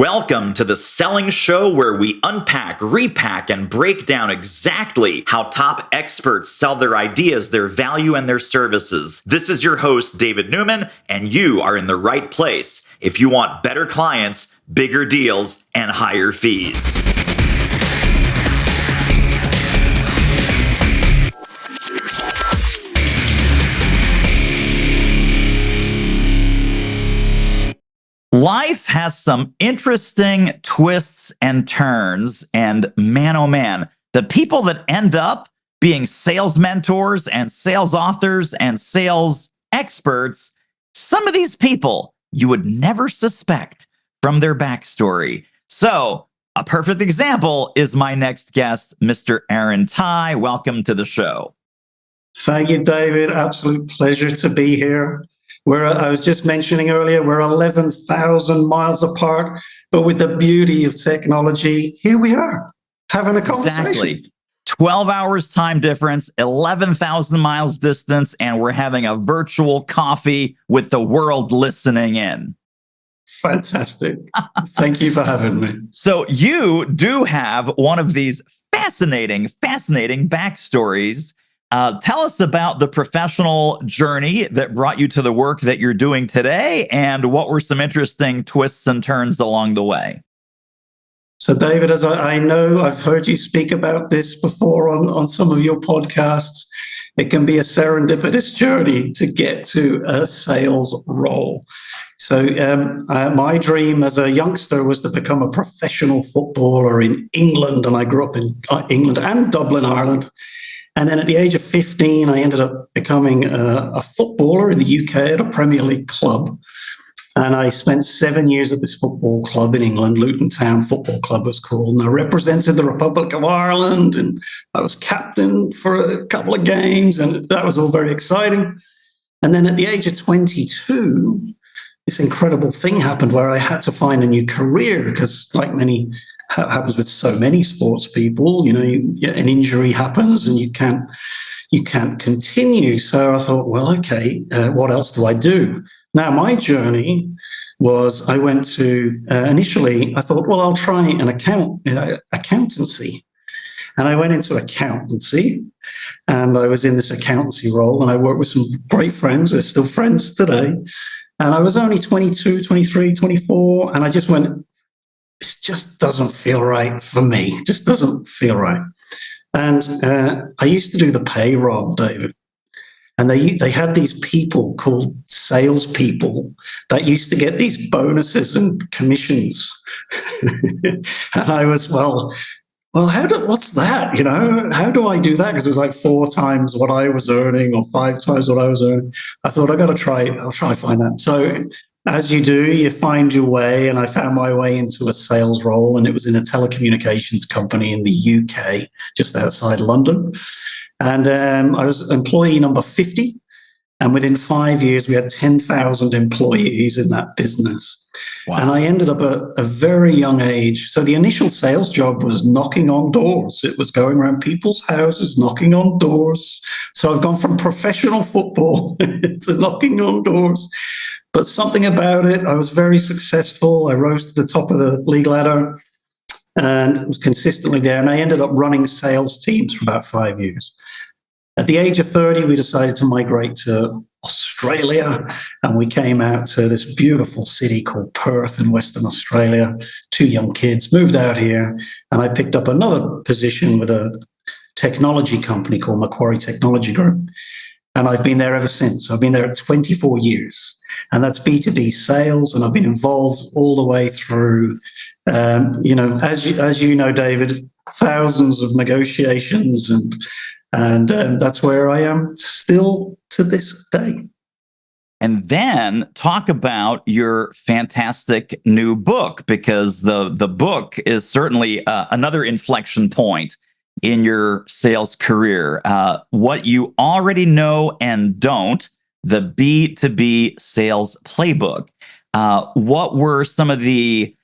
Welcome to the Selling Show, where we unpack, repack, and break down exactly how top experts sell their ideas, their value, and their services. This is your host, David Newman, and you are in the right place if you want better clients, bigger deals, and higher fees. Life has some interesting twists and turns, and man, oh man, the people that end up being sales mentors and sales authors and sales experts, some of these people you would never suspect from their backstory. So, a perfect example is my next guest, Mr. Aaron Tighe. Welcome to the show. Thank you, David. Absolute pleasure to be here. I was just mentioning earlier, we're 11,000 miles apart, but with the beauty of technology, here we are having a conversation. Exactly. 12 hours time difference, 11,000 miles distance, and we're having a virtual coffee with the world listening in. Fantastic. Thank you for having me. So you do have one of these fascinating backstories. Tell us about the professional journey that brought you to the work that you're doing today, and what were some interesting twists and turns along the way. So, David, as I know, I've heard you speak about this before on some of your podcasts. It can be a serendipitous journey to get to a sales role. So my dream as a youngster was to become a professional footballer in England, and I grew up in England and Dublin, Ireland. And then at the age of 15, I ended up becoming a footballer in the UK at a Premier League club. And I spent 7 years at this football club in England, Luton Town Football Club was called. And I represented the Republic of Ireland, and I was captain for a couple of games, and that was all very exciting. And then at the age of 22, this incredible thing happened where I had to find a new career because, like happens with so many sports people, an injury happens and you can't continue. So I thought, well, okay, what else do I do? Now, my journey was I went to, initially, I thought, well, I'll try an accountancy. And I went into accountancy, and I was in this accountancy role, and I worked with some great friends. We're still friends today. And I was only 22, 23, 24, and I just went, it just doesn't feel right for me. It just doesn't feel right. And I used to do the payroll, David. And they had these people called salespeople that used to get these bonuses and commissions. And I was, well, what's that? How do I do that? Because it was like 4 times what I was earning or 5 times what I was earning. I thought I'll try to find that. So as you do, you find your way, and I found my way into a sales role, and it was in a telecommunications company in the UK, just outside London. And I was employee number 50, and within 5 years, we had 10,000 employees in that business. Wow. And I ended up at a very young age. So the initial sales job was knocking on doors. It was going around people's houses, knocking on doors. So I've gone from professional football to knocking on doors. But something about it, I was very successful. I rose to the top of the league ladder and was consistently there. And I ended up running sales teams for about 5 years. At the age of 30, we decided to migrate to Australia, and we came out to this beautiful city called Perth in Western Australia. 2 young kids moved out here, and I picked up another position with a technology company called Macquarie Technology Group. And I've been there ever since. I've been there 24 years. And that's B2B sales. And I've been involved all the way through, as you know, David, thousands of negotiations. And that's where I am still to this day. And then talk about your fantastic new book, because the book is certainly another inflection point in your sales career. What you already know and don't, the B2B Sales Playbook. What were some of the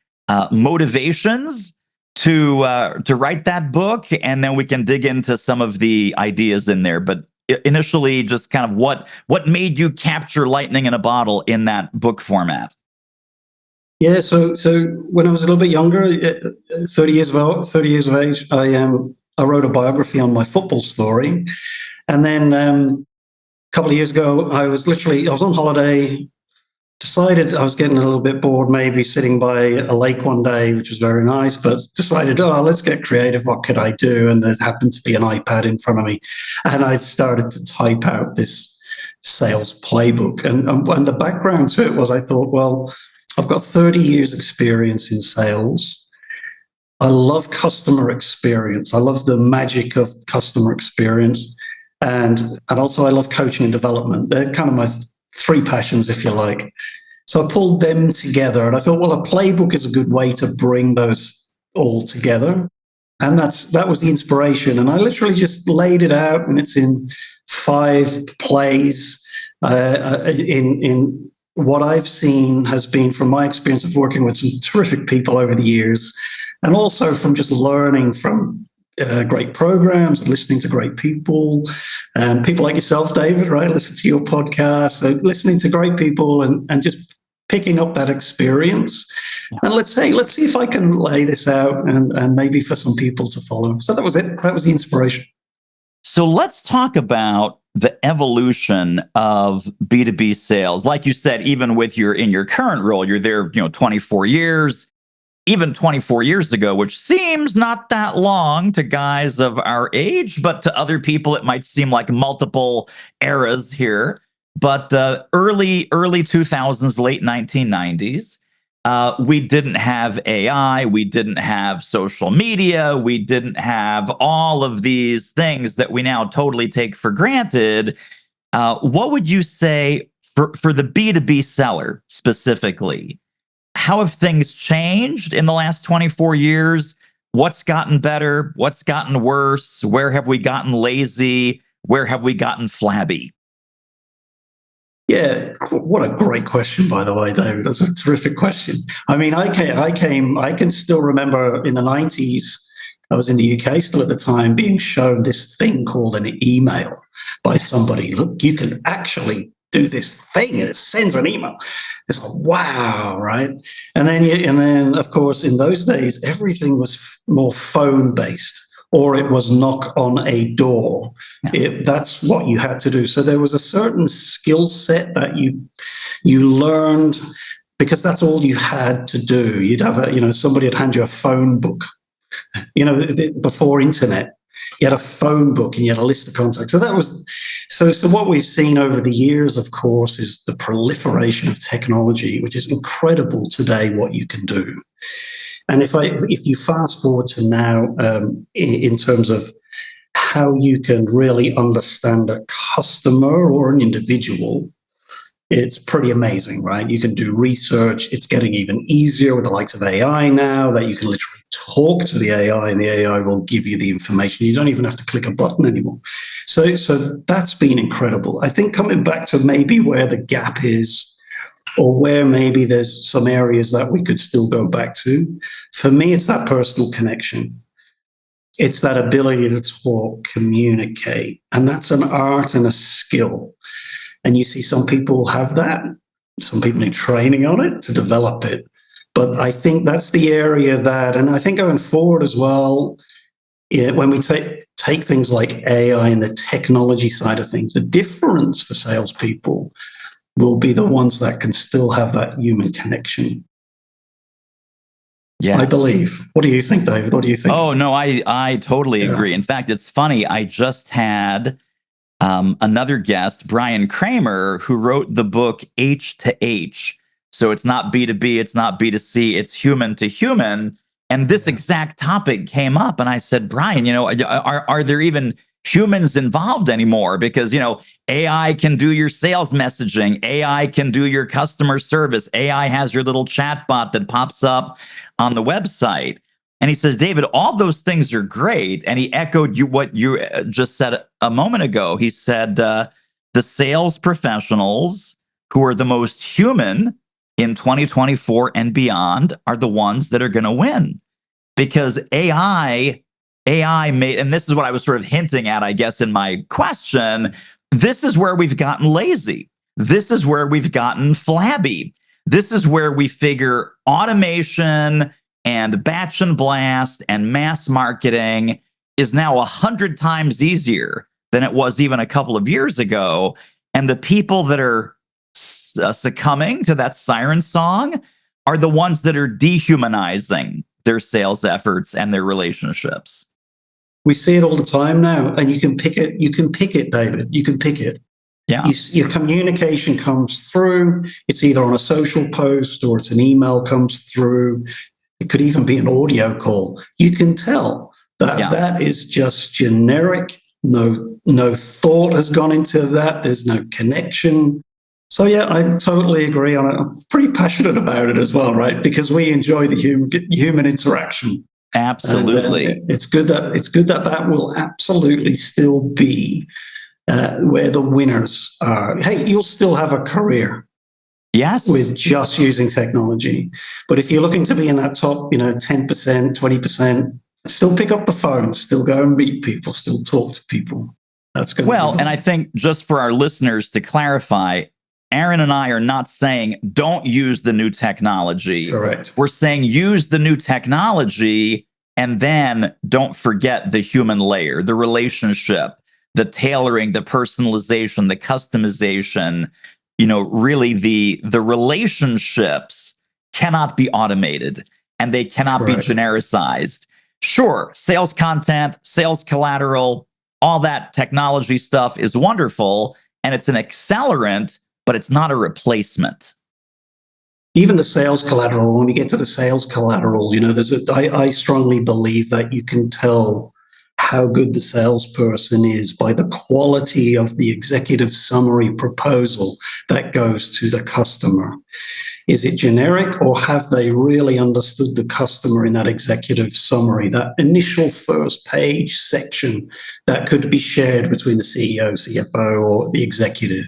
motivations to write that book? And then we can dig into some of the ideas in there. But initially, just kind of what made you capture lightning in a bottle in that book format? Yeah, so when I was a little bit younger, 30 years of age, I wrote a biography on my football story, and then a couple of years ago, I was on holiday. Decided I was getting a little bit bored, maybe sitting by a lake one day, which was very nice, but decided, oh, let's get creative. What could I do? And there happened to be an iPad in front of me. And I started to type out this sales playbook. And the background to it was I thought, well, I've got 30 years experience in sales. I love customer experience. I love the magic of customer experience. And also I love coaching and development. They're kind of my three passions, if you like. So I pulled them together and I thought, well, a playbook is a good way to bring those all together. And that was the inspiration. And I literally just laid it out, and it's in 5 plays. In what I've seen has been from my experience of working with some terrific people over the years, and also from just learning from great programs and listening to great people, and people like yourself, David, right? Listen to your podcast, so listening to great people and just picking up that experience. And let's see if I can lay this out and maybe for some people to follow. So that was it. That was the inspiration. So let's talk about the evolution of B2B sales. Like you said, even with in your current role, you're there, 24 years. Even 24 years ago, which seems not that long to guys of our age, but to other people, it might seem like multiple eras here. But early 2000s, late 1990s, we didn't have AI, we didn't have social media, we didn't have all of these things that we now totally take for granted. What would you say for the B2B seller specifically? How have things changed in the last 24 years? What's gotten better? What's gotten worse? Where have we gotten lazy? Where have we gotten flabby? Yeah, what a great question, by the way, David. That's a terrific question. I mean, I can still remember in the 90s, I was in the UK still at the time, being shown this thing called an email by somebody. Look, you can actually do this thing and it sends an email. It's like, wow, right? And then of course, in those days, everything was more phone based, or it was knock on a door. That's what you had to do. So there was a certain skill set that you learned, because that's all you had to do. You'd have somebody would hand you a phone book. Before internet, you had a phone book and you had a list of contacts. So what we've seen over the years, of course, is the proliferation of technology, which is incredible today what you can do. And if you fast forward to now, in terms of how you can really understand a customer or an individual, it's pretty amazing, right? You can do research. It's getting even easier with the likes of AI now, that you can literally talk to the AI and the AI will give you the information. You don't even have to click a button anymore. So that's been incredible. I think coming back to maybe where the gap is, or where maybe there's some areas that we could still go back to, for me, it's that personal connection. It's that ability to talk, communicate, and that's an art and a skill. And you see some people have that. Some people need training on it to develop it. But I think that's the area that, and I think going forward as well, when we take things like AI and the technology side of things, the difference for salespeople will be the ones that can still have that human connection. Yes. I believe. What do you think, David? What do you think? Oh, no, I totally agree. In fact, it's funny. I just had another guest, Brian Kramer, who wrote the book H to H. So it's not B2B, it's not B2C, it's human to human. And this exact topic came up. And I said, Brian, are there even humans involved anymore? Because, AI can do your sales messaging. AI can do your customer service. AI has your little chatbot that pops up on the website. And he says, David, all those things are great. And he echoed what you just said a moment ago. He said, the sales professionals who are the most human in 2024 and beyond are the ones that are going to win. Because AI made, and this is what I was sort of hinting at, I guess, in my question, this is where we've gotten lazy. This is where we've gotten flabby. This is where we figure automation and batch and blast and mass marketing is now 100 times easier than it was even a couple of years ago. And the people that are succumbing to that siren song are the ones that are dehumanizing their sales efforts and their relationships. We see it all the time now, and you can pick it. You can pick it, David. You can pick it. Yeah. Your communication comes through. It's either on a social post or it's an email comes through. It could even be an audio call. You can tell that that is just generic. No thought has gone into that. There's no connection. So yeah, I totally agree on it. I'm pretty passionate about it as well, right? Because we enjoy the human interaction. Absolutely. And, it's good that will absolutely still be where the winners are. Hey, you'll still have a career. Yes. With just using technology. But if you're looking to be in that top, 10%, 20%, still pick up the phone, still go and meet people, still talk to people. That's going to be fun. And I think just for our listeners to clarify, Aaron and I are not saying don't use the new technology. Correct. We're saying use the new technology and then don't forget the human layer, the relationship, the tailoring, the personalization, the customization. Really the relationships cannot be automated and they cannot be genericized. Sure, sales content, sales collateral, all that technology stuff is wonderful and it's an accelerant, but it's not a replacement. Even the sales collateral, when we get to the sales collateral, I strongly believe that you can tell how good the salesperson is by the quality of the executive summary proposal that goes to the customer. Is it generic, or have they really understood the customer in that executive summary, that initial first page section that could be shared between the CEO, CFO, or the executive?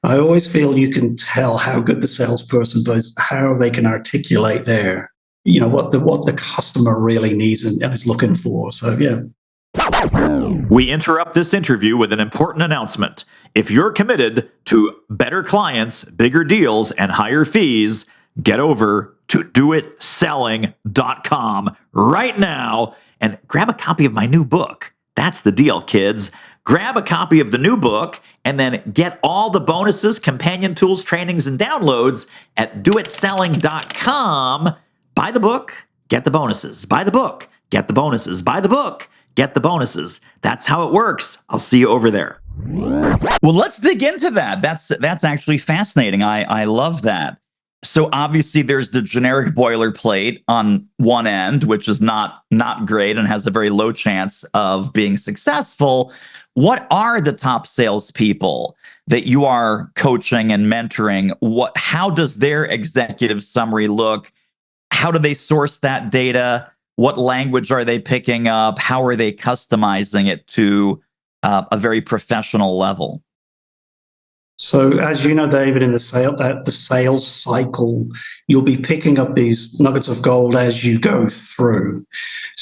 I always feel you can tell how good the salesperson is, how they can articulate what the customer really needs and is looking for. So, yeah. We interrupt this interview with an important announcement. If you're committed to better clients, bigger deals, and higher fees, get over to doitselling.com right now and grab a copy of my new book. That's the deal, kids. Grab a copy of the new book and then get all the bonuses, companion tools, trainings, and downloads at doitselling.com. Buy the book, get the bonuses. Buy the book, get the bonuses. Buy the book, get the bonuses. That's how it works. I'll see you over there. Well, let's dig into that. That's actually fascinating. I love that. So obviously there's the generic boilerplate on one end, which is not great and has a very low chance of being successful. What are the top salespeople that you are coaching and mentoring? How does their executive summary look? How do they source that data? What language are they picking up? How are they customizing it to a very professional level? So, as you know, David, in the sales cycle, you'll be picking up these nuggets of gold as you go through.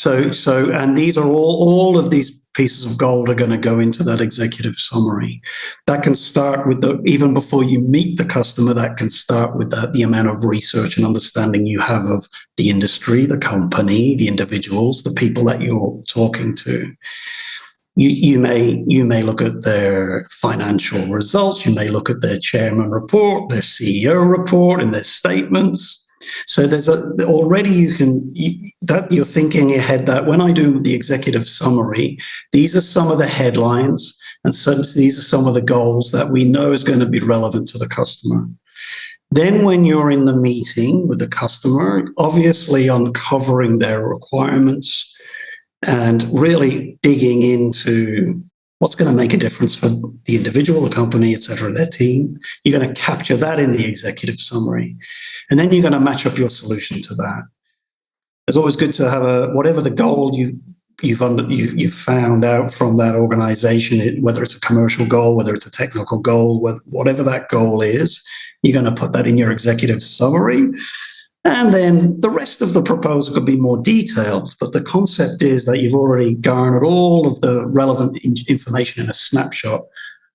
And these are all of these pieces of gold are going to go into that executive summary. That can start with even before you meet the customer, that can start with the amount of research and understanding you have of the industry, the company, the individuals, the people that you're talking to. You may look at their financial results. You may look at their chairman report, their CEO report, and their statements. So already you're thinking ahead that when I do the executive summary, these are some of the headlines, and so these are some of the goals that we know is going to be relevant to the customer. Then when you're in the meeting with the customer, obviously uncovering their requirements and really digging into what's going to make a difference for the individual, the company, et cetera, their team. You're going to capture that in the executive summary. And then you're going to match up your solution to that. It's always good to have whatever the goal you've found out from that organization, whether it's a commercial goal, whether it's a technical goal, whatever that goal is, you're going to put that in your executive summary. And then the rest of the proposal could be more detailed, but the concept is that you've already garnered all of the relevant information in a snapshot,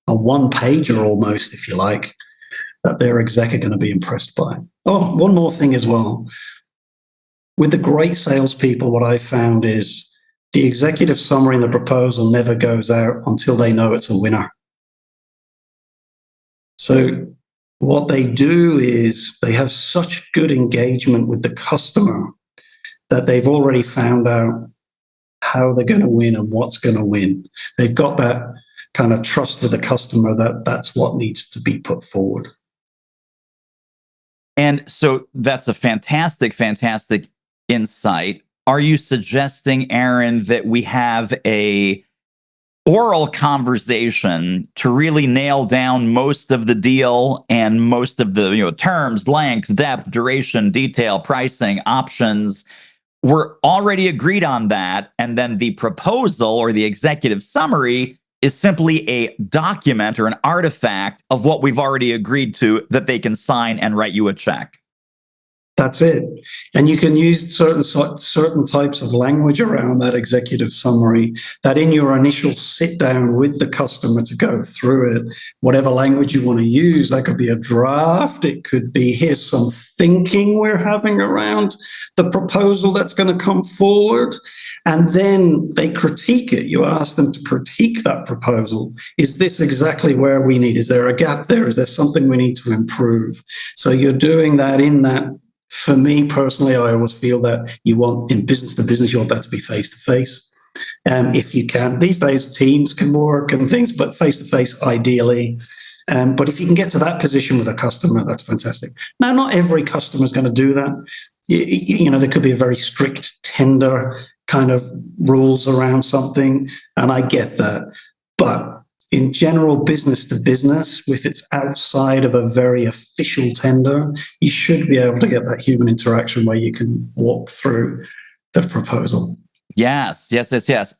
a one-pager almost, if you like, that their exec are going to be impressed by. Oh, one more thing as well. With the great salespeople, what I found is the executive summary and the proposal never goes out until they know it's a winner. So what they do is they have such good engagement with the customer that they've already found out how they're going to win and what's going to win. They've got that kind of trust with the customer that that's what needs to be put forward. And so that's a fantastic, fantastic insight. Are you suggesting, Aaron, that we have a oral conversation to really nail down most of the deal and most of the terms, length, depth, duration, detail, pricing, options? We're already agreed on that. And then the proposal or the executive summary is simply a document or an artifact of what we've already agreed to that they can sign and write you a check. That's it. And you can use certain types of language around that executive summary that in your initial sit down with the customer to go through it, whatever language you want to use, that could be a draft. It could be, here's some thinking we're having around the proposal that's going to come forward. And then they critique it. You ask them to critique that proposal. Is this exactly where we need? Is there a gap there? Is there something we need to improve? So you're doing that in that. For me personally, I always feel that you want, in business to business, you want that to be face to face. If you can, these days teams can work and things, but face to face ideally. But if you can get to that position with a customer, that's fantastic. Now, not every customer is going to do that. There could be a very strict tender kind of rules around something, and I get that. But in general, business to business, if it's outside of a very official tender, you should be able to get that human interaction where you can walk through the proposal. Yes.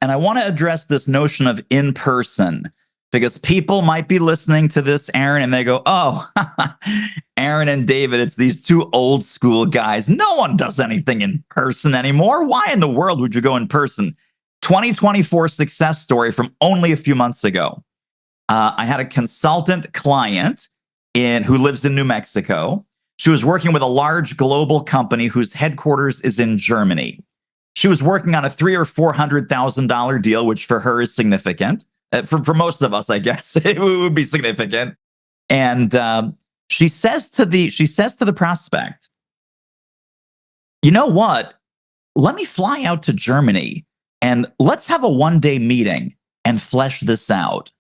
And I want to address this notion of in-person, because people might be listening to this, Aaron, and they go, oh, Aaron and David, it's these two old school guys. No one does anything in person anymore. Why in the world would you go in person? 2024 success story from only a few months ago. I had a consultant client who lives in New Mexico. She was working with a large global company whose headquarters is in Germany. She was working on a $300,000 or $400,000 deal, which for her is significant. For most of us, I guess it would be significant. And she says to the prospect, you know what? Let me fly out to Germany and let's have a one-day meeting and flesh this out.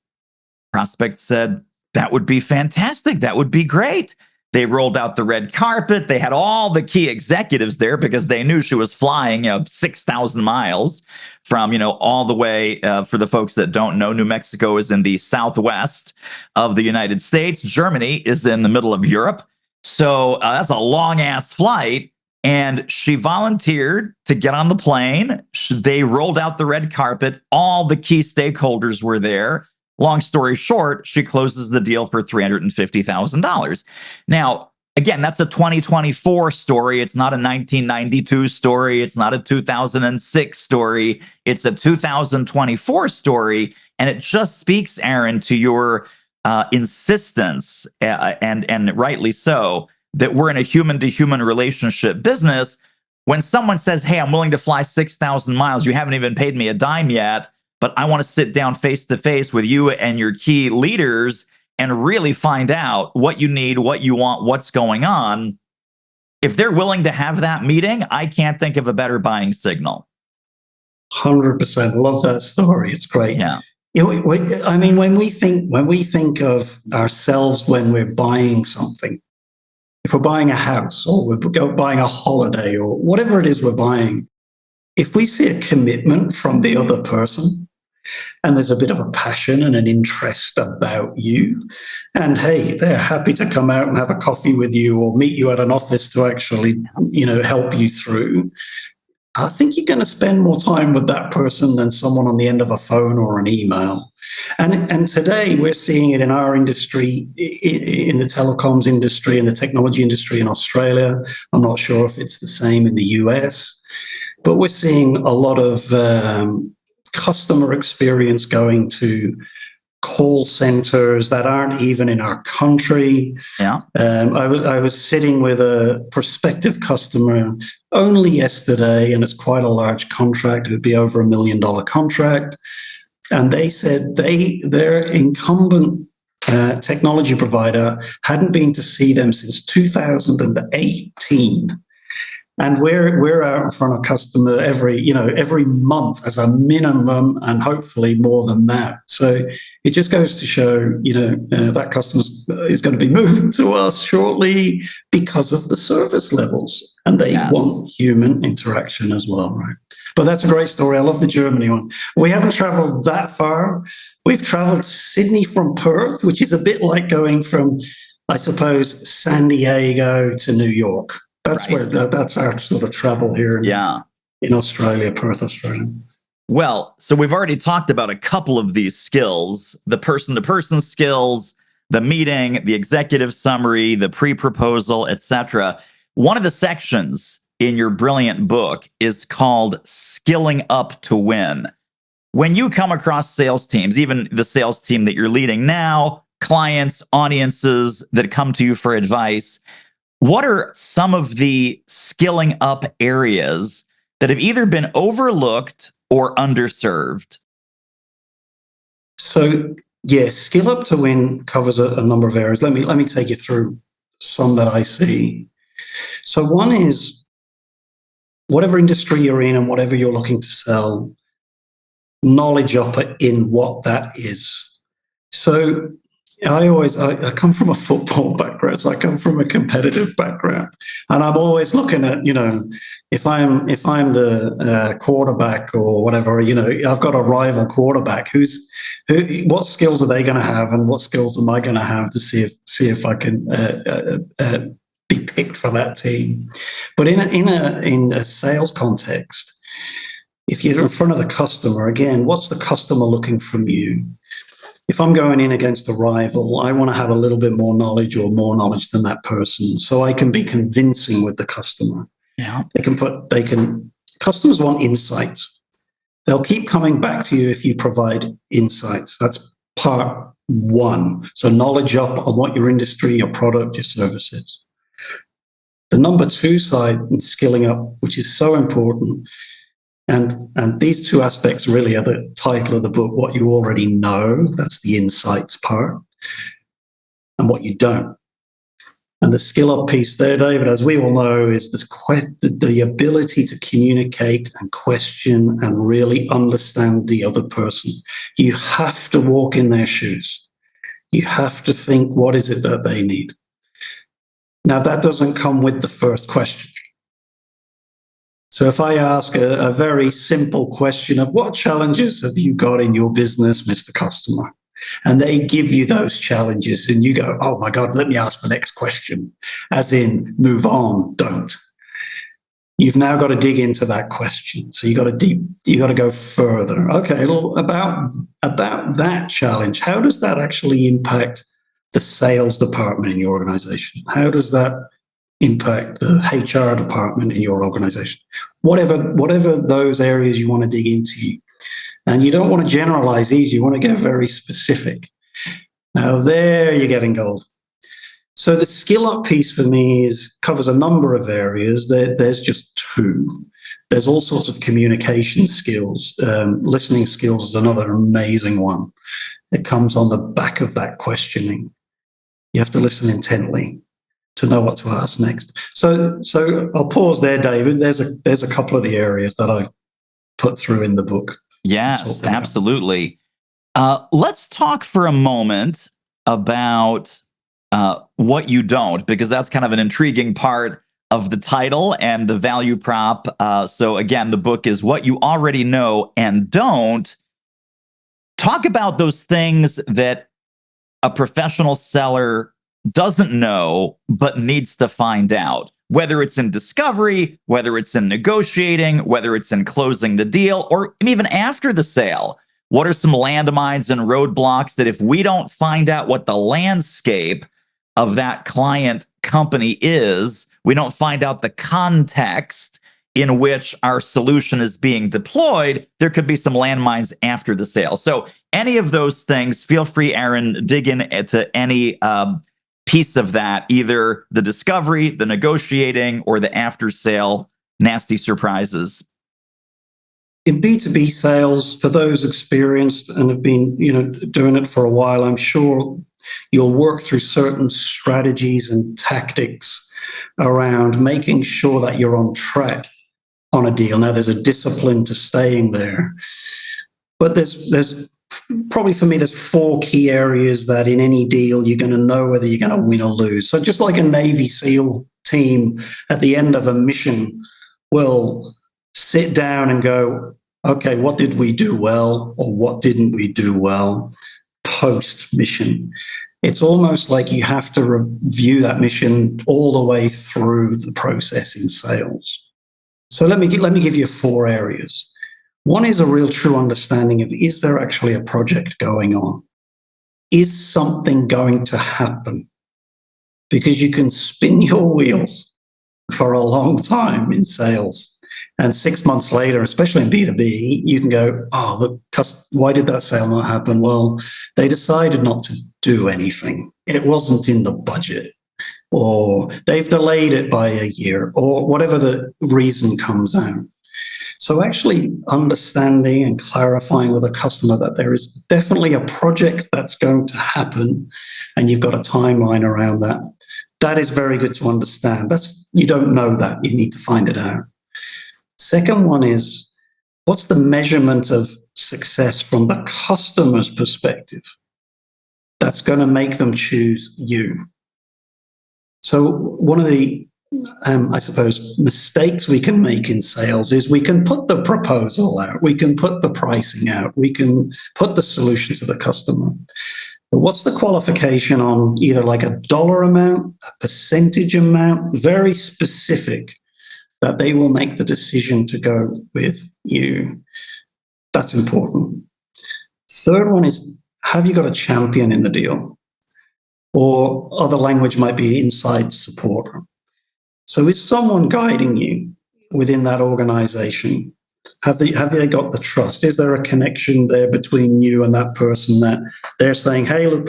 Prospect said, that would be fantastic. That would be great. They rolled out the red carpet. They had all the key executives there because they knew she was flying 6,000 miles from, all the way. For the folks that don't know, New Mexico is in the southwest of the United States. Germany is in the middle of Europe. So that's a long ass flight. And she volunteered to get on the plane. They rolled out the red carpet. All the key stakeholders were there. Long story short, she closes the deal for $350,000. Now, again, that's a 2024 story. It's not a 1992 story. It's not a 2006 story. It's a 2024 story. And it just speaks, Aaron, to your insistence, and rightly so, that we're in a human-to-human relationship business. When someone says, hey, I'm willing to fly 6,000 miles, you haven't even paid me a dime yet, but I want to sit down face to face with you and your key leaders and really find out what you need, what you want, what's going on. If they're willing to have that meeting, I can't think of a better buying signal. 100%. Love that story. It's great. Yeah. When we think of ourselves when we're buying something, if we're buying a house or we're buying a holiday or whatever it is we're buying, if we see a commitment from the other person and there's a bit of a passion and an interest about you, and hey, they're happy to come out and have a coffee with you or meet you at an office to actually, help you through, I think you're going to spend more time with that person than someone on the end of a phone or an email. And today we're seeing it in our industry, in the telecoms industry, in the technology industry in Australia. I'm not sure if it's the same in the US. But we're seeing a lot of customer experience going to call centers that aren't even in our country. Yeah. I was sitting with a prospective customer only yesterday, and it's quite a large contract. It would be over $1 million contract. And they said their incumbent technology provider hadn't been to see them since 2018. And we're out in front of customer every month as a minimum, and hopefully more than that. So it just goes to show, that customer is going to be moving to us shortly because of the service levels, and they want human interaction as well, right? But that's a great story. I love the Germany one. We haven't traveled that far. We've traveled Sydney from Perth, which is a bit like going from, I suppose, San Diego to New York. That's right. That's our sort of travel here in Australia, Perth, Australia. Well, so we've already talked about a couple of these skills, the person-to-person skills, the meeting, the executive summary, the pre-proposal, etc. One of the sections in your brilliant book is called Skilling Up to Win. When you come across sales teams, even the sales team that you're leading now, clients, audiences that come to you for advice, what are some of the skilling up areas that have either been overlooked or underserved? So, Skill Up to Win covers a number of areas. Let me take you through some that I see. So one is, whatever industry you're in and whatever you're looking to sell, knowledge up in what that is. So I come from a football background, so I come from a competitive background, and I'm always looking at, if I'm the quarterback or whatever, I've got a rival quarterback. What skills are they going to have, and what skills am I going to have to see if I can be picked for that team? But in a sales context, if you're in front of the customer, again, what's the customer looking from you? If I'm going in against a rival, I want to have a little bit more knowledge than that person, so I can be convincing with the customer. Yeah. Customers want insights. They'll keep coming back to you if you provide insights. That's part one. So knowledge up on what your industry, your product, your service is. The number two side in skilling up, which is so important, and these two aspects really are the title of the book: what you already know, that's the insights part, and what you don't. And the skill up piece there, David, as we all know, is the ability to communicate and question and really understand the other person. You have to walk in their shoes. You have to think, what is it that they need? Now, that doesn't come with the first question. So if I ask a very simple question of what challenges have you got in your business, Mr. Customer? And they give you those challenges and you go, oh my God, let me ask the next question. As in, move on, don't. You've now got to dig into that question. So you got to go further. Okay, well, about that challenge, how does that actually impact the sales department in your organization? How does that impact the HR department in your organization? Whatever those areas you want to dig into. And you don't want to generalize these, you want to get very specific. Now there you're getting gold. So the skill up piece for me covers a number of areas. There's just two. There's all sorts of communication skills. Listening skills is another amazing one. It comes on the back of that questioning. You have to listen intently to know what to ask next. So I'll pause there, David. There's a couple of the areas that I've put through in the book. Yes, absolutely. Let's talk for a moment about what you don't, because that's kind of an intriguing part of the title and the value prop. So again, the book is What You Already Know and Don't. Talk about those things that a professional seller doesn't know but needs to find out, whether it's in discovery, whether it's in negotiating, whether it's in closing the deal, or even after the sale. What are some landmines and roadblocks that if we don't find out what the landscape of that client company is, we don't find out the context in which our solution is being deployed, there could be some landmines after the sale. So any of those things, feel free, Aaron, dig into any piece of that, either the discovery, the negotiating, or the after sale nasty surprises. In B2B sales, for those experienced and have been, doing it for a while, I'm sure you'll work through certain strategies and tactics around making sure that you're on track on a deal. Now, there's a discipline to staying there, but there's probably, for me, there's 4 key areas that in any deal you're going to know whether you're going to win or lose. So just like a Navy SEAL team at the end of a mission will sit down and go, okay, what did we do well or what didn't we do well post mission? It's almost like you have to review that mission all the way through the process in sales. So let me give you 4 areas. One is a real true understanding of, is there actually a project going on? Is something going to happen? Because you can spin your wheels for a long time in sales. And 6 months later, especially in B2B, you can go, oh, look, why did that sale not happen? Well, they decided not to do anything. It wasn't in the budget, or they've delayed it by a year, or whatever the reason comes out. So actually understanding and clarifying with a customer that there is definitely a project that's going to happen and you've got a timeline around that. That is very good to understand. You don't know that. You need to find it out. Second one is, what's the measurement of success from the customer's perspective that's going to make them choose you? So one of the, I suppose, mistakes we can make in sales is we can put the proposal out, we can put the pricing out, we can put the solution to the customer. But what's the qualification on either like a dollar amount, a percentage amount, very specific, that they will make the decision to go with you? That's important. Third one is, have you got a champion in the deal? Or other language might be inside support. So is someone guiding you within that organization? Have they got the trust? Is there a connection there between you and that person that they're saying, hey, look,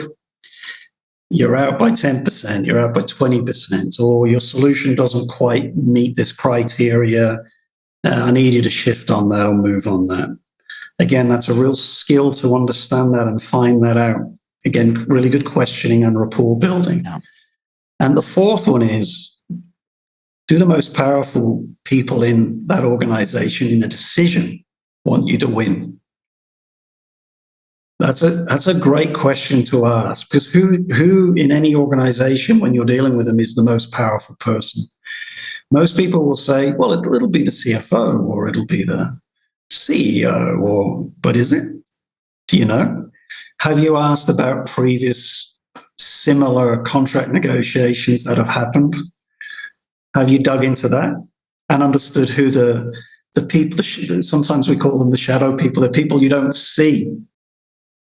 you're out by 10%, you're out by 20%, or your solution doesn't quite meet this criteria. I need you to shift on that or move on that. Again, that's a real skill to understand that and find that out. Again, really good questioning and rapport building. Yeah. And the fourth one is, do the most powerful people in that organization in the decision want you to win? That's a great question to ask, because who in any organization, when you're dealing with them, is the most powerful person? Most people will say, well, it'll be the CFO or it'll be the CEO, but is it? Do you know? Have you asked about previous similar contract negotiations that have happened? Have you dug into that and understood who the people, sometimes we call them the shadow people, the people you don't see?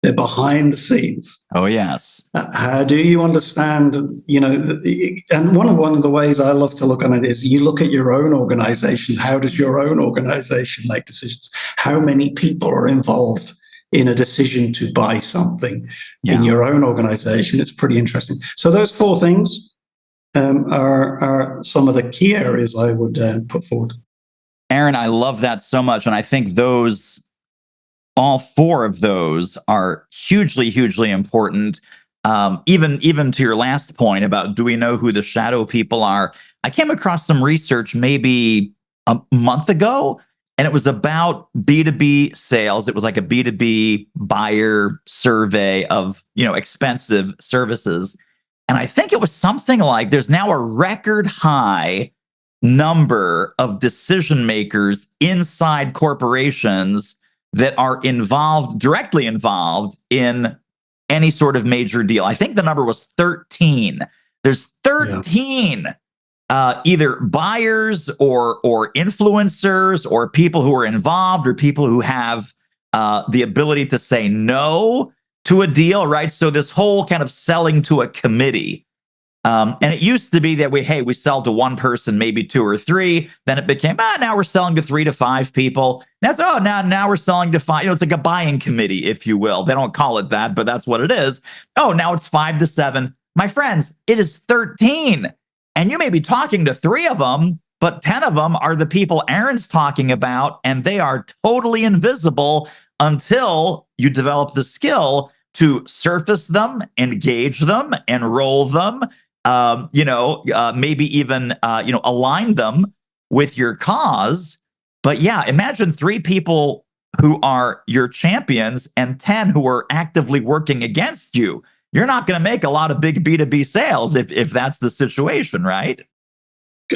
They're behind the scenes. Oh, yes. How do you understand, and one of the ways I love to look on it is you look at your own organization. How does your own organization make decisions? How many people are involved in a decision to buy something in your own organization? It's pretty interesting. So those 4 things are some of the key areas I would put forward. Aaron, I love that so much. And I think all 4 of those are hugely, hugely important. Even to your last point about, do we know who the shadow people are? I came across some research maybe a month ago, and it was about B2B sales. It was like a B2B buyer survey of, expensive services. And I think it was something like, there's now a record high number of decision makers inside corporations that are directly involved in any sort of major deal. I think the number was 13. There's 13 either buyers or influencers or people who are involved or people who have the ability to say no to a deal, right? So this whole kind of selling to a committee And it used to be that we sell to one person, maybe two or three. Then it became, now we're selling to 3 to 5 people. That's, now we're selling to 5. It's like a buying committee, if you will. They don't call it that, but that's what it is. Oh, now it's 5 to 7. My friends, it is 13. And you may be talking to 3 of them, but 10 of them are the people Aaron's talking about, and they are totally invisible until you develop the skill to surface them, engage them, enroll them, maybe even, align them with your cause. But yeah, imagine 3 people who are your champions and 10 who are actively working against you. You're not going to make a lot of big B2B sales if that's the situation, right?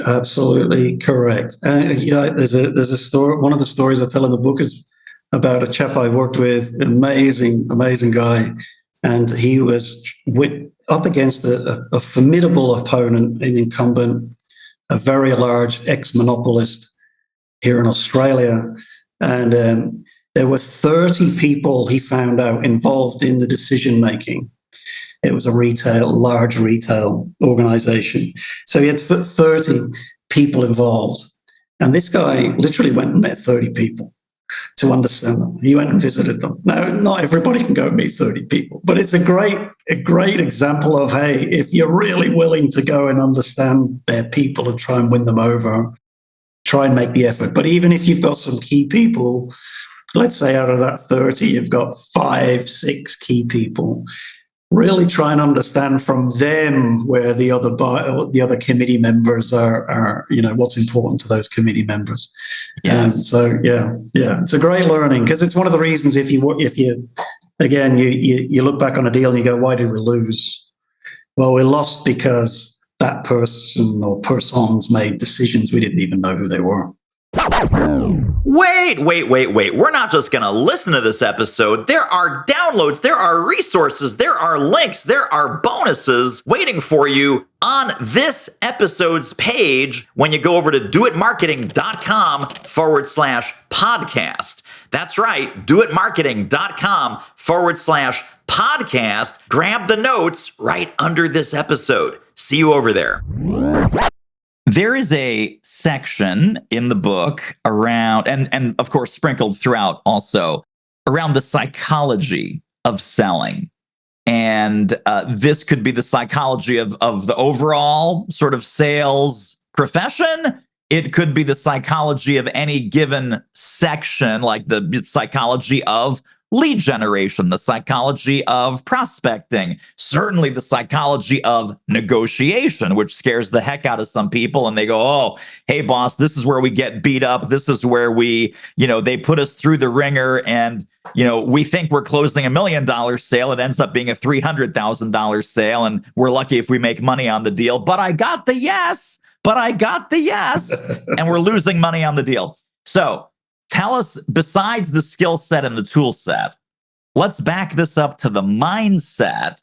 Absolutely correct. There's a story. One of the stories I tell in the book is about a chap I worked with, amazing guy, and he was up against a formidable opponent, an incumbent, a very large ex-monopolist here in Australia, and there were 30 people he found out involved in the decision making. It was a large retail organization. So he had 30 people involved. And this guy literally went and met 30 people to understand them. He went and visited them. Now, not everybody can go and meet 30 people, but it's a great example of, hey, if you're really willing to go and understand their people and try and win them over, try and make the effort. But even if you've got some key people, let's say out of that 30, you've got 5, 6 key people, really try and understand from them where the other committee members are, what's important to those committee members. Yes. So it's a great learning, because it's one of the reasons if you look back on a deal and you go, why did we lose? Well, we lost because that person or persons made decisions we didn't even know who they were. Wait. We're not just going to listen to this episode. There are downloads, there are resources, there are links, there are bonuses waiting for you on this episode's page when you go over to doitmarketing.com/podcast. That's right, doitmarketing.com/podcast. Grab the notes right under this episode. See you over there. There is a section in the book around, and of course sprinkled throughout also, around the psychology of selling. And this could be the psychology of the overall sort of sales profession. It could be the psychology of any given section, like the psychology of lead generation, the psychology of prospecting, certainly the psychology of negotiation, which scares the heck out of some people. And they go, oh, hey, boss, this is where we get beat up. This is where they put us through the ringer, and, we think we're closing $1 million sale. It ends up being a $300,000 sale. And we're lucky if we make money on the deal. But I got the yes. And we're losing money on the deal. So tell us, besides the skill set and the tool set, let's back this up to the mindset.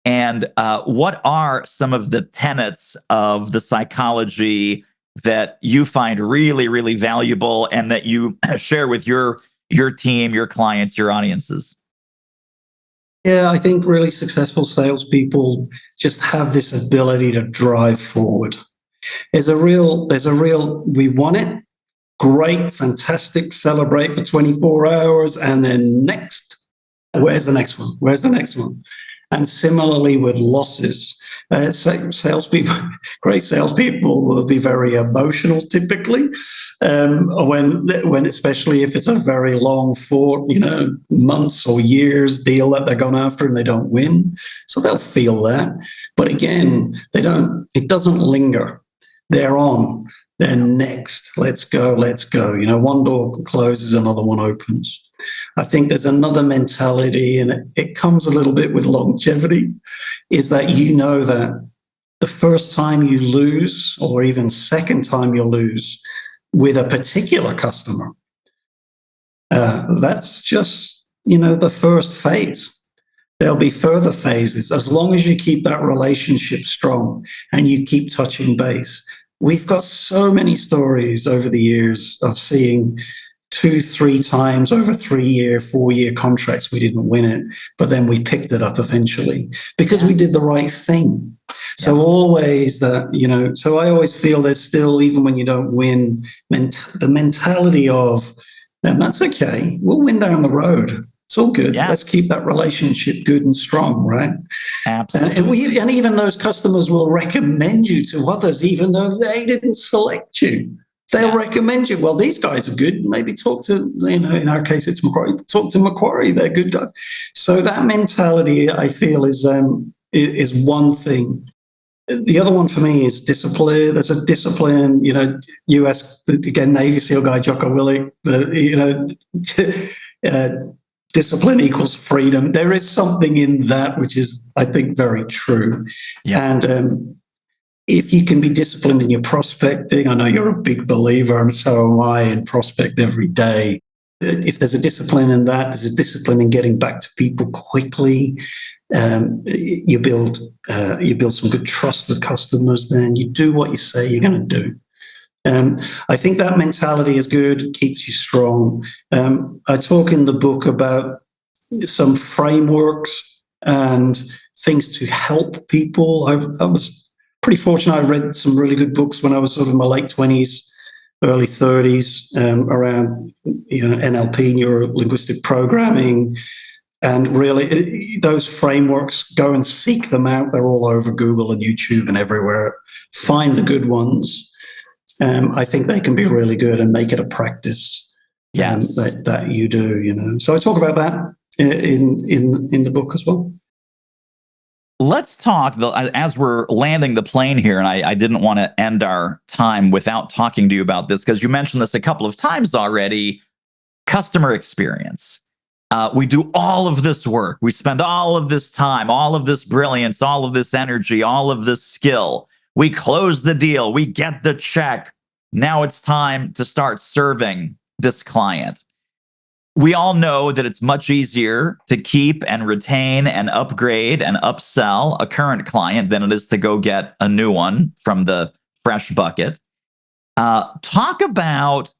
And what are some of the tenets of the psychology that you find really, really valuable and that you share with your team, your clients, your audiences? Yeah, I think really successful salespeople just have this ability to drive forward. There's a real, we want it. Great, fantastic, celebrate for 24 hours, and then next, where's the next one? And similarly with losses, salespeople, great salespeople will be very emotional typically, when especially if it's a very long months or years deal that they're gone after and they don't win, so they'll feel that. But again, it doesn't linger. They're on. Then next, let's go. One door closes, another one opens. I think there's another mentality, and it comes a little bit with longevity, is that that the first time you lose, or even second time you lose with a particular customer, that's just, the first phase. There'll be further phases as long as you keep that relationship strong and you keep touching base. We've got so many stories over the years of seeing 2-3 times over 3-year, 4-year contracts. We didn't win it, but then we picked it up eventually because we did the right thing. So always that, so I always feel there's still, even when you don't win, the mentality of, that's okay, we'll win down the road. It's all good. Yes. Let's keep that relationship good and strong, right? Absolutely. And even those customers will recommend you to others, even though they didn't select you. They'll recommend you. Well, these guys are good. Maybe talk to, in our case, it's Macquarie. Talk to Macquarie. They're good guys. So that mentality, I feel, is one thing. The other one for me is discipline. There's a discipline, US, again, Navy SEAL guy, Jocko Willink, discipline equals freedom. There is something in that which is, I think, very true. Yeah. And if you can be disciplined in your prospecting, I know you're a big believer, and so am I, in prospect every day. If there's a discipline in that, there's a discipline in getting back to people quickly. You build some good trust with customers. Then you do what you say you're going to do. I think that mentality is good. It keeps you strong. I talk in the book about some frameworks and things to help people. I was pretty fortunate. I read some really good books when I was sort of in my late 20s, early 30s, around NLP, neuro-linguistic programming. And really, those frameworks, go and seek them out. They're all over Google and YouTube and everywhere. Find the good ones. I think they can be really good, and make it a practice that you do. So I talk about that in the book as well. Let's talk, as we're landing the plane here, and I didn't want to end our time without talking to you about this, because you mentioned this a couple of times already, customer experience. We do all of this work. We spend all of this time, all of this brilliance, all of this energy, all of this skill. We close the deal. We get the check. Now it's time to start serving this client. We all know that it's much easier to keep and retain and upgrade and upsell a current client than it is to go get a new one from the fresh bucket. Talk about,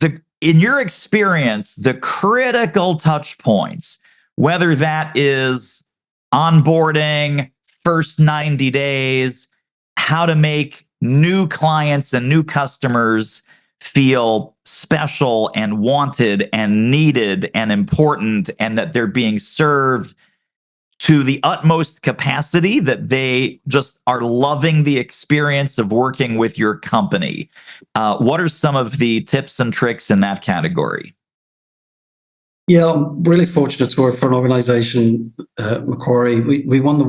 in your experience, the critical touch points, whether that is onboarding, first 90 days, how to make new clients and new customers feel special and wanted and needed and important, and that they're being served to the utmost capacity, that they just are loving the experience of working with your company. What are some of the tips and tricks in that category? Yeah, I'm really fortunate to work for an organization, Macquarie. We won the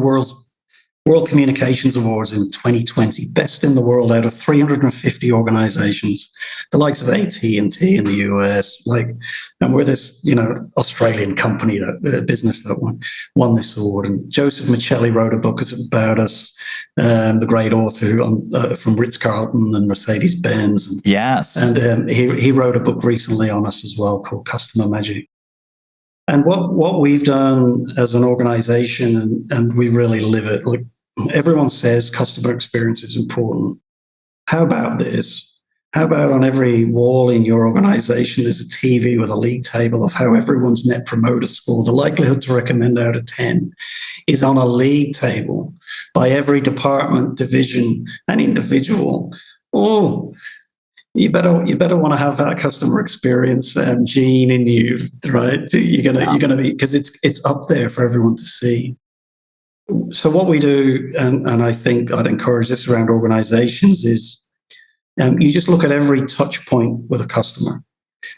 World Communications Awards in 2020, best in the world out of 350 organizations, the likes of AT&T in the US, and we're this, Australian company, business that won this award. And Joseph Michelli wrote a book about us, the great author from Ritz-Carlton and Mercedes-Benz. Yes. And he wrote a book recently on us as well called Customer Magic. And what we've done as an organization, and we really live it, everyone says customer experience is important. How about this? How about on every wall in your organization, there's a TV with a league table of how everyone's net promoter score, the likelihood to recommend out of 10, is on a league table by every department, division, and individual. Oh, you better want to have that customer experience gene in you, right? You're gonna be, because it's up there for everyone to see. So what we do, and I think I'd encourage this around organizations, is you just look at every touch point with a customer.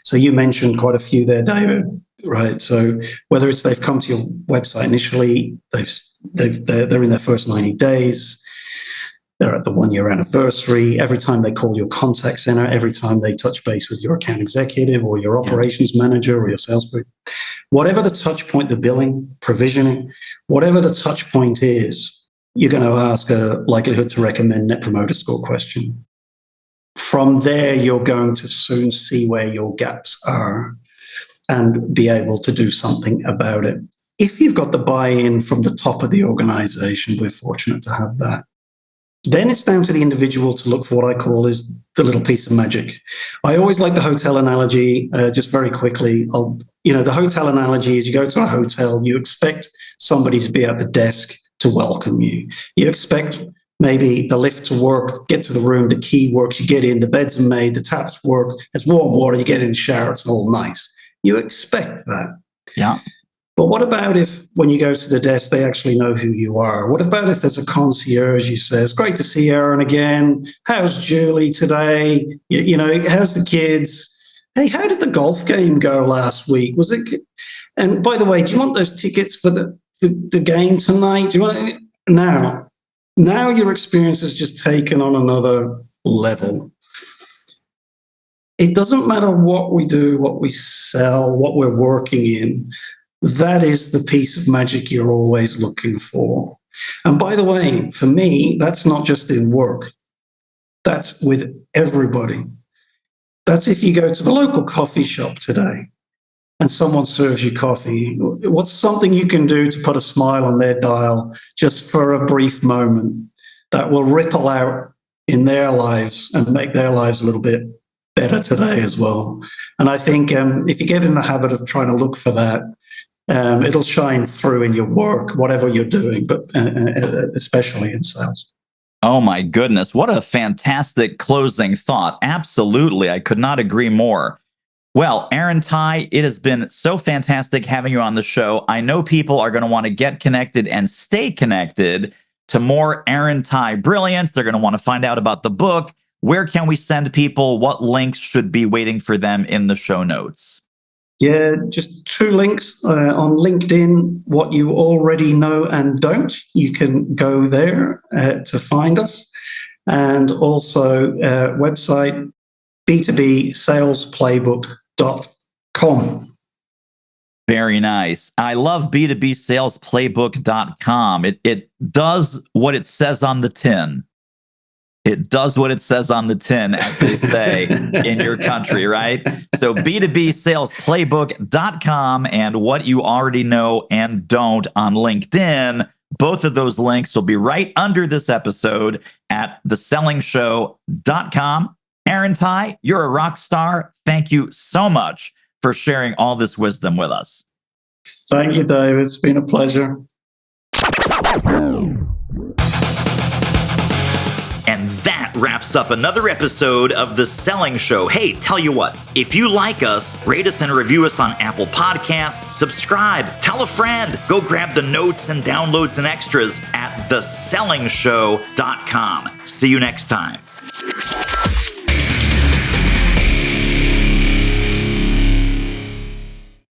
So you mentioned quite a few there, David, right? So whether it's they've come to your website initially, they're in their first 90 days, they're at the 1-year anniversary, every time they call your contact center, every time they touch base with your account executive or your operations manager or your salesperson, whatever the touch point, the billing, provisioning, whatever the touch point is, you're going to ask a likelihood to recommend net promoter score question. From there, you're going to soon see where your gaps are and be able to do something about it. If you've got the buy-in from the top of the organization, we're fortunate to have that. Then it's down to the individual to look for what I call is the little piece of magic. I always like the hotel analogy, just very quickly. The hotel analogy is you go to a hotel, you expect somebody to be at the desk to welcome you. You expect maybe the lifts work, get to the room, the key works, you get in, the beds are made, the taps work, there's warm water, you get in the shower, it's all nice. You expect that. Yeah. But what about if when you go to the desk, they actually know who you are? What about if there's a concierge who says, great to see Aaron again. How's Julie today? You know, how's the kids? Hey, how did the golf game go last week? Was it good? And by the way, do you want those tickets for the game tonight? Do you want now your experience is just taken on another level. It doesn't matter what we do, what we sell, what we're working in. That is the piece of magic you're always looking for. And by the way, for me, that's not just in work. That's with everybody. That's if you go to the local coffee shop today and someone serves you coffee. What's something you can do to put a smile on their dial just for a brief moment that will ripple out in their lives and make their lives a little bit better today as well? And I think if you get in the habit of trying to look for that, it'll shine through in your work, whatever you're doing, but especially in sales. Oh my goodness. What a fantastic closing thought. Absolutely. I could not agree more. Well, Aaron Tighe, it has been so fantastic having you on the show. I know people are going to want to get connected and stay connected to more Aaron Tighe brilliance. They're going to want to find out about the book. Where can we send people? What links should be waiting for them in the show notes? Yeah, just 2 links on LinkedIn, what you already know and don't. You can go there to find us. And also website, B2B Sales Playbook.com. Very nice. I love B2B Sales Playbook.com. It does what it says on the tin. It does what it says on the tin, as they say in your country, right? So B2B Sales Playbook.com and what you already know and don't on LinkedIn. Both of those links will be right under this episode at thesellingshow.com. Aaron Tighe, you're a rock star. Thank you so much for sharing all this wisdom with us. Thank you, David. It's been a pleasure. And that wraps up another episode of The Selling Show. Hey, tell you what, if you like us, rate us and review us on Apple Podcasts, subscribe, tell a friend, go grab the notes and downloads and extras at thesellingshow.com. See you next time.